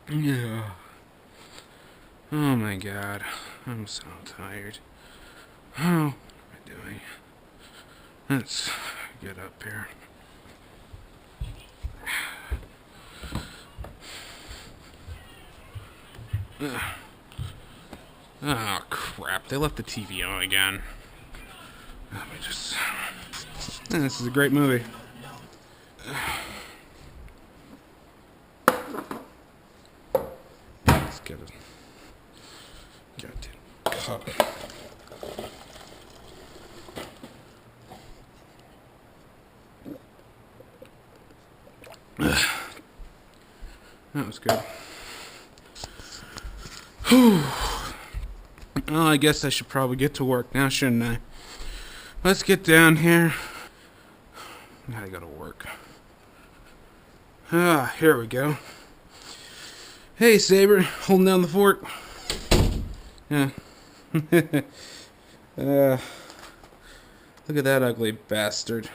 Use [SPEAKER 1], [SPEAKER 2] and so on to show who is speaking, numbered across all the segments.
[SPEAKER 1] Yeah. Oh my god. I'm so tired. Oh, what am I doing? Let's get up here. Ugh. Oh crap, they left the TV on again. Let me just. This is a great movie. Let's get it. Goddamn cup. That was good. Well, I guess I should probably get to work now, shouldn't I? Let's get down here. Gotta go to work. Here we go. Hey, Saber, holding down the fort. Yeah. Look at that ugly bastard.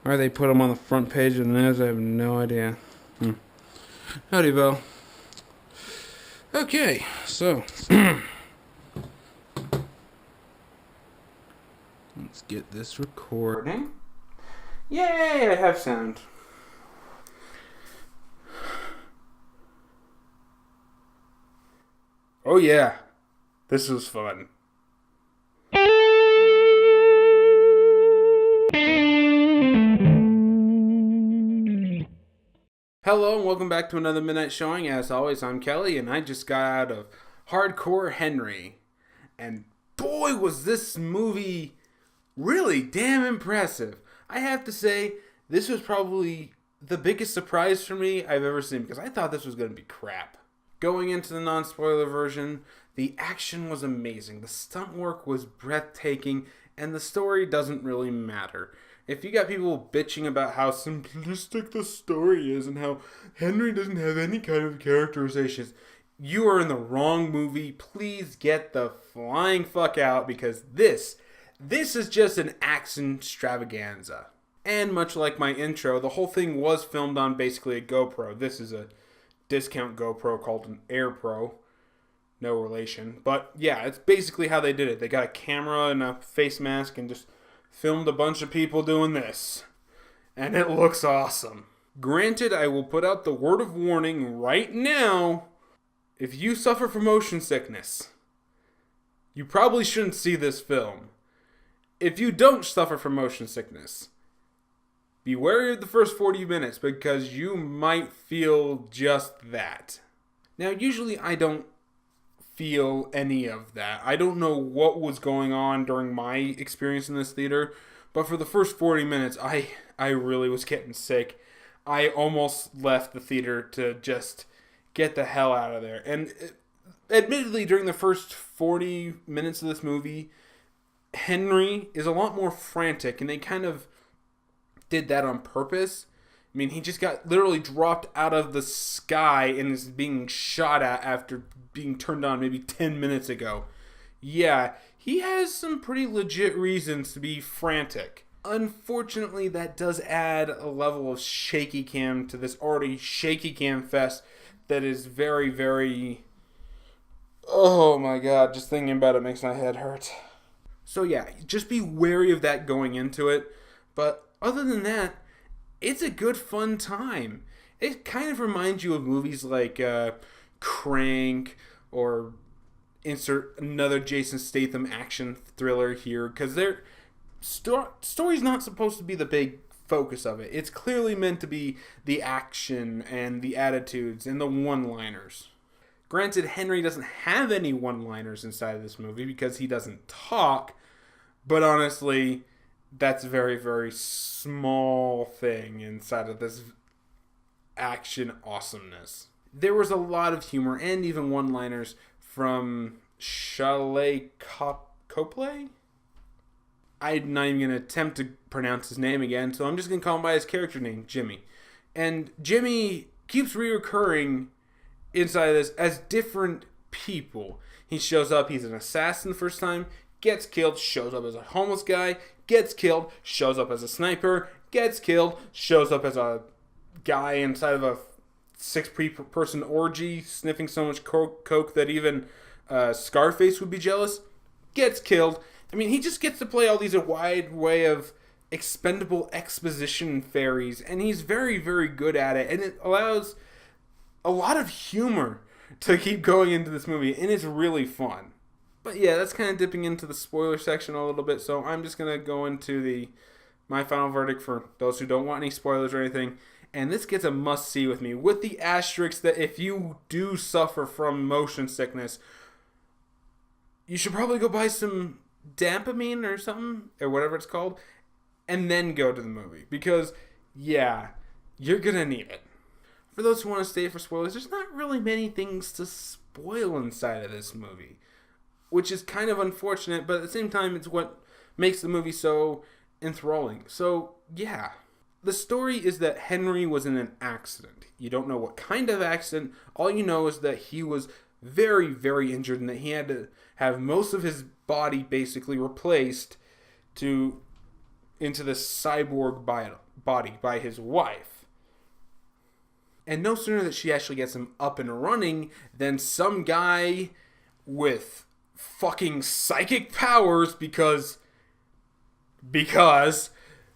[SPEAKER 1] Why they put him on the front page of the news, I have no idea. Howdy, Val. Okay, so let's get this recording. Yay, I have sound. Oh yeah, this was fun. Hello and welcome back to another Midnight Showing. As always, I'm Kelly and I just got out of Hardcore Henry. And boy, was this movie really damn impressive. I have to say, this was probably the biggest surprise for me I've ever seen because I thought this was going to be crap. Going into the non-spoiler version, the action was amazing, the stunt work was breathtaking, and the story doesn't really matter. If you got people bitching about how simplistic the story is and how Henry doesn't have any kind of characterizations, you are in the wrong movie. Please get the flying fuck out because this is just an action extravaganza. And much like my intro, the whole thing was filmed on basically a GoPro. This is a discount GoPro called an Air Pro. No relation. But yeah, it's basically how they did it. They got a camera and a face mask and just filmed a bunch of people doing this. And it looks awesome. Granted, I will put out the word of warning right now. If you suffer from motion sickness, you probably shouldn't see this film. If you don't suffer from motion sickness, be wary of the first 40 minutes because you might feel just that. Now, usually I don't feel any of that. I don't know what was going on during my experience in this theater, but for the first 40 minutes, I really was getting sick. I almost left the theater to just get the hell out of there. And admittedly, during the first 40 minutes of this movie, Henry is a lot more frantic, and they kind of did that on purpose. I mean, he just got literally dropped out of the sky and is being shot at after being turned on maybe 10 minutes ago. Yeah, he has some pretty legit reasons to be frantic. Unfortunately, that does add a level of shaky cam to this already shaky cam fest that is very, very... Oh my god, just thinking about it makes my head hurt. So yeah, just be wary of that going into it. But other than that, it's a good fun time. It kind of reminds you of movies like Crank or insert another Jason Statham action thriller here because their story's not supposed to be the big focus of it. It's clearly meant to be the action and the attitudes and the one-liners. Granted, Henry doesn't have any one-liners inside of this movie because he doesn't talk, but honestly, that's a very, very small thing inside of this action awesomeness. There was a lot of humor and even one-liners from Shelley Copley. I'm not even going to attempt to pronounce his name again, so I'm just going to call him by his character name, Jimmy. And Jimmy keeps reoccurring inside of this as different people. He shows up, he's an assassin the first time, gets killed, shows up as a homeless guy, gets killed, shows up as a sniper, gets killed, shows up as a guy inside of a 6-person orgy, sniffing so much coke that even Scarface would be jealous, gets killed. I mean, he just gets to play all these a wide way of expendable exposition fairies, and he's very, very good at it, and it allows a lot of humor to keep going into this movie, and it's really fun. But yeah, that's kind of dipping into the spoiler section a little bit, so I'm just going to go into my final verdict for those who don't want any spoilers or anything. And this gets a must-see with me, with the asterisk that if you do suffer from motion sickness, you should probably go buy some Dopamine or something, or whatever it's called, and then go to the movie. Because, yeah, you're going to need it. For those who want to stay for spoilers, there's not really many things to spoil inside of this movie, which is kind of unfortunate, but at the same time, it's what makes the movie so enthralling. So, yeah. The story is that Henry was in an accident. You don't know what kind of accident. All you know is that he was very, very injured and that he had to have most of his body basically replaced into this cyborg body by his wife. And no sooner that she actually gets him up and running than some guy with fucking psychic powers because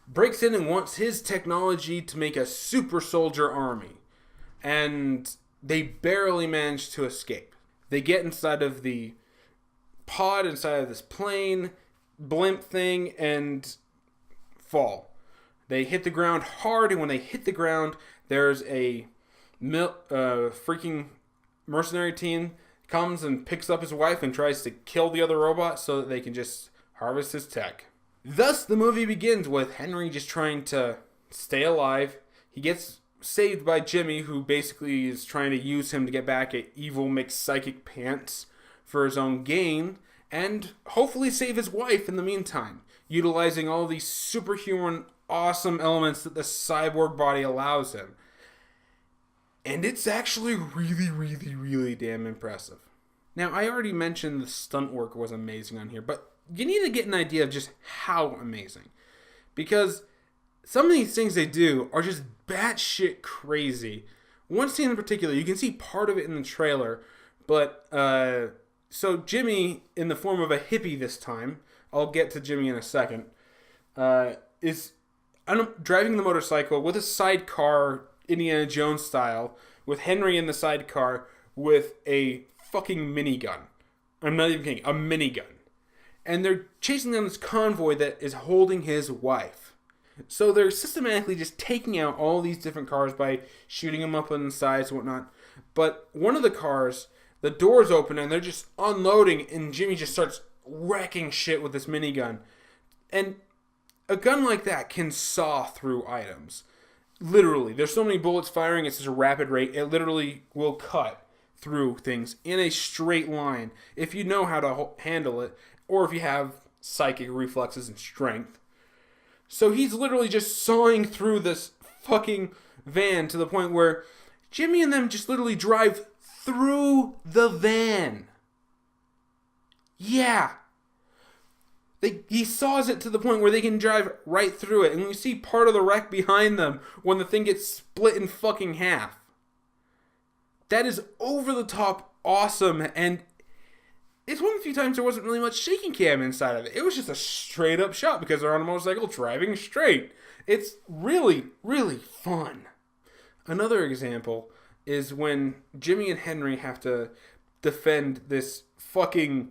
[SPEAKER 1] breaks in and wants his technology to make a super soldier army. And they barely manage to escape. They get inside of the pod, inside of this plane, blimp thing, and fall. They hit the ground hard, and when they hit the ground, there's a freaking mercenary team comes and picks up his wife and tries to kill the other robot so that they can just harvest his tech. Thus, the movie begins with Henry just trying to stay alive. He gets saved by Jimmy, who basically is trying to use him to get back at evil McPsychic Pants for his own gain, and hopefully save his wife in the meantime, utilizing all these superhuman, awesome elements that the cyborg body allows him. And it's actually really, really, really damn impressive. Now, I already mentioned the stunt work was amazing on here, but you need to get an idea of just how amazing. Because some of these things they do are just batshit crazy. One scene in particular, you can see part of it in the trailer, but, so Jimmy, in the form of a hippie this time, I'll get to Jimmy in a second, is driving the motorcycle with a sidecar, Indiana Jones style, with Henry in the sidecar with a fucking minigun. I'm not even kidding, a minigun. And they're chasing down this convoy that is holding his wife. So they're systematically just taking out all these different cars by shooting them up on the sides and whatnot. But one of the cars, the doors open and they're just unloading, and Jimmy just starts wrecking shit with this minigun. And a gun like that can saw through items. Literally. There's so many bullets firing at such a rapid rate, it literally will cut through things in a straight line if you know how to handle it, or if you have psychic reflexes and strength. So he's literally just sawing through this fucking van to the point where Jimmy and them just literally drive through the van. Yeah. He saws it to the point where they can drive right through it. And you see part of the wreck behind them when the thing gets split in fucking half. That is over the top awesome, and it's one of the few times there wasn't really much shaking cam inside of it. It was just a straight up shot because they're on a motorcycle driving straight. It's really, really fun. Another example is when Jimmy and Henry have to defend this fucking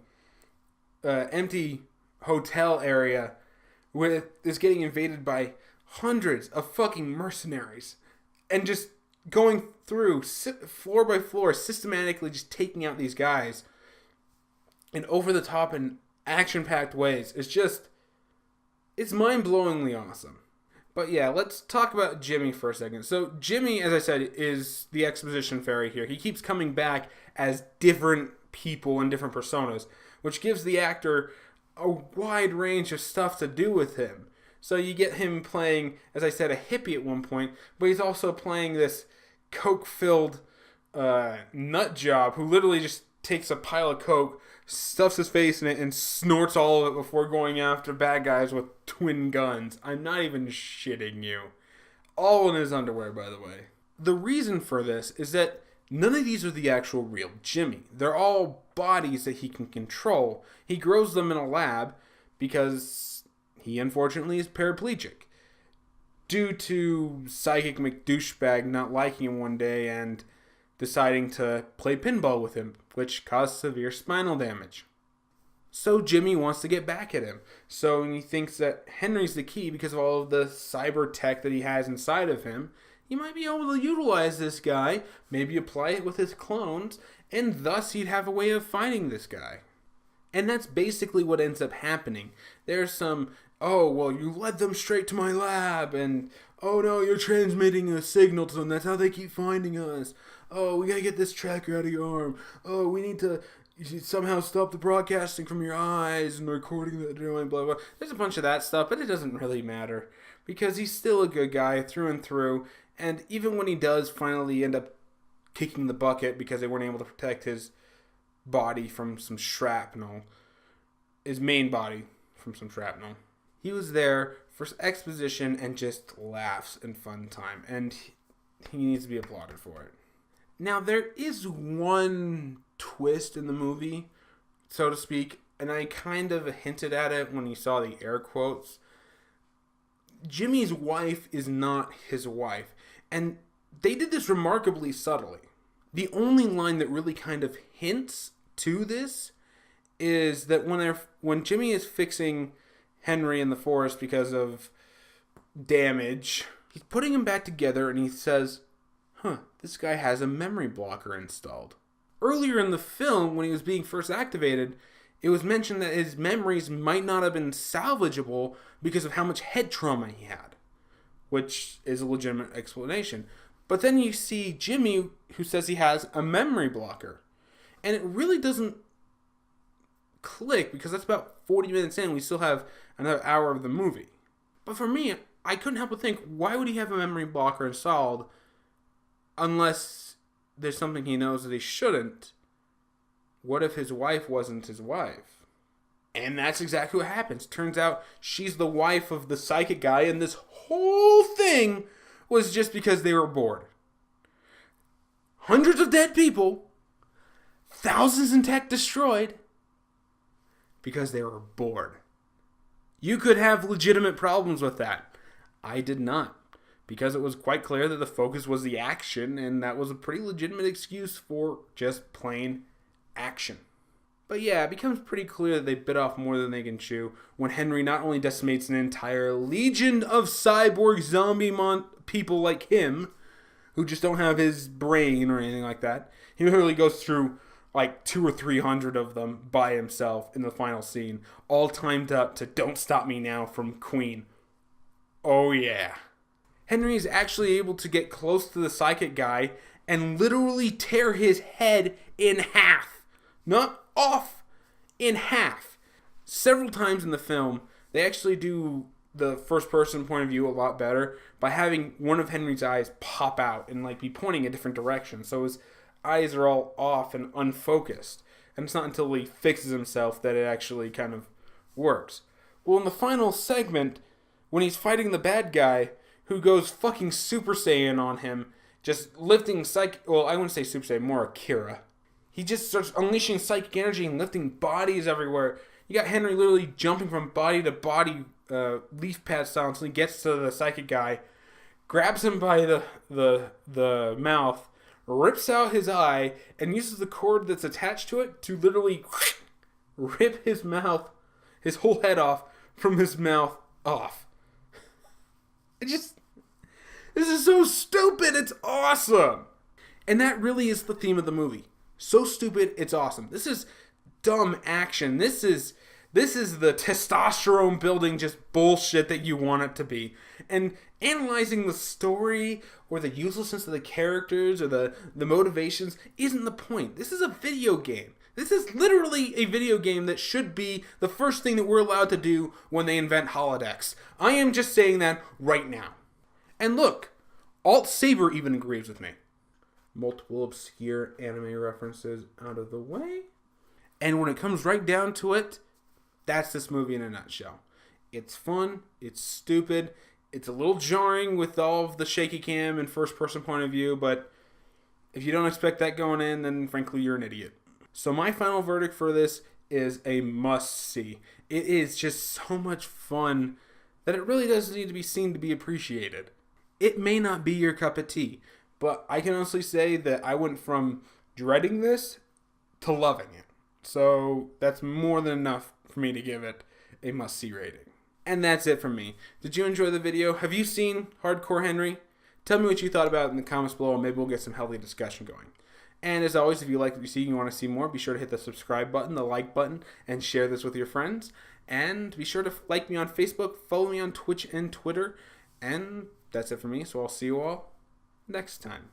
[SPEAKER 1] empty hotel area where it's getting invaded by hundreds of fucking mercenaries and just going through floor by floor, systematically just taking out these guys in over-the-top and action-packed ways. It's mind-blowingly awesome. But yeah, let's talk about Jimmy for a second. So Jimmy, as I said, is the exposition fairy here. He keeps coming back as different people and different personas, which gives the actor a wide range of stuff to do with him. So you get him playing, as I said, a hippie at one point, but he's also playing this coke-filled nut job who literally just takes a pile of coke, stuffs his face in it, and snorts all of it before going after bad guys with twin guns. I'm not even shitting you. All in his underwear, by the way. the reason for this is that none of these are the actual real Jimmy. They're all bodies that he can control. He grows them in a lab because he unfortunately is paraplegic due to Psychic McDouchebag not liking him one day and deciding to play pinball with him, which caused severe spinal damage. So Jimmy wants to get back at him. So he thinks that Henry's the key because of all of the cyber tech that he has inside of him. He might be able to utilize this guy, maybe apply it with his clones, and thus he'd have a way of finding this guy. And that's basically what ends up happening. There's some, oh, well, you led them straight to my lab, and, oh no, you're transmitting a signal to them, that's how they keep finding us. Oh, we gotta get this tracker out of your arm. Oh, we need to somehow stop the broadcasting from your eyes and the recording that they're doing, blah, blah. There's a bunch of that stuff, but it doesn't really matter, because he's still a good guy through and through, and even when he does finally end up kicking the bucket because they weren't able to protect his body from some shrapnel, his main body from some shrapnel, he was there for exposition and just laughs and fun time, and he needs to be applauded for it. Now, there is one twist in the movie, so to speak, and I kind of hinted at it when you saw the air quotes. Jimmy's wife is not his wife, and they did this remarkably subtly. The only line that really kind of hints to this is that when Jimmy is fixing Henry in the forest because of damage, he's putting him back together and he says, this guy has a memory blocker installed. Earlier in the film, when he was being first activated, it was mentioned that his memories might not have been salvageable because of how much head trauma he had, which is a legitimate explanation. But then you see Jimmy, who says he has a memory blocker. And it really doesn't click because that's about 40 minutes in. We still have another hour of the movie. But for me, I couldn't help but think, why would he have a memory blocker installed unless there's something he knows that he shouldn't? What if his wife wasn't his wife? And that's exactly what happens. Turns out she's the wife of the psychic guy, and this whole thing was just because they were bored. Hundreds of dead people, thousands in tech destroyed, because they were bored. You could have legitimate problems with that. I did not, because it was quite clear that the focus was the action, and that was a pretty legitimate excuse for just plain action. But yeah, it becomes pretty clear that they bit off more than they can chew when Henry not only decimates an entire legion of cyborg zombie people like him, who just don't have his brain or anything like that. He literally goes through like 200 or 300 of them by himself in the final scene, all timed up to Don't Stop Me Now from Queen. Oh yeah. Henry is actually able to get close to the psychic guy and literally tear his head in half. Not off, in half. Several times in the film, they actually do the first person point of view a lot better by having one of Henry's eyes pop out and like be pointing a different direction. So his eyes are all off and unfocused. And it's not until he fixes himself that it actually kind of works. Well, in the final segment, when he's fighting the bad guy who goes fucking Super Saiyan on him, just lifting well, I wouldn't say Super Saiyan, more Akira. He just starts unleashing psychic energy and lifting bodies everywhere. You got Henry literally jumping from body to body, leaf pad style, until he gets to the psychic guy, grabs him by the mouth, rips out his eye, and uses the cord that's attached to it to literally rip his mouth, his whole head off from his mouth off. This is so stupid, it's awesome! And that really is the theme of the movie. So stupid, it's awesome. This is dumb action. This is the testosterone building just bullshit that you want it to be. And analyzing the story or the uselessness of the characters or the motivations isn't the point. This is a video game. This is literally a video game that should be the first thing that we're allowed to do when they invent holodecks. I am just saying that right now. And look, Alt Saber even agrees with me. Multiple obscure anime references out of the way. And when it comes right down to it, that's this movie in a nutshell. It's fun, it's stupid, It's a little jarring with all of the shaky cam and first person point of view, but if you don't expect that going in, then frankly, you're an idiot. So my final verdict for this is a must-see. It is just so much fun that it really does need to be seen to be appreciated. It may not be your cup of tea, but I can honestly say that I went from dreading this to loving it. So that's more than enough for me to give it a must-see rating. And that's it from me. Did you enjoy the video? Have you seen Hardcore Henry? Tell me what you thought about it in the comments below, and maybe we'll get some healthy discussion going. And as always, if you like what you see and you want to see more, be sure to hit the subscribe button, the like button, and share this with your friends. And be sure to like me on Facebook, follow me on Twitch and Twitter. And that's it for me, so I'll see you all next time.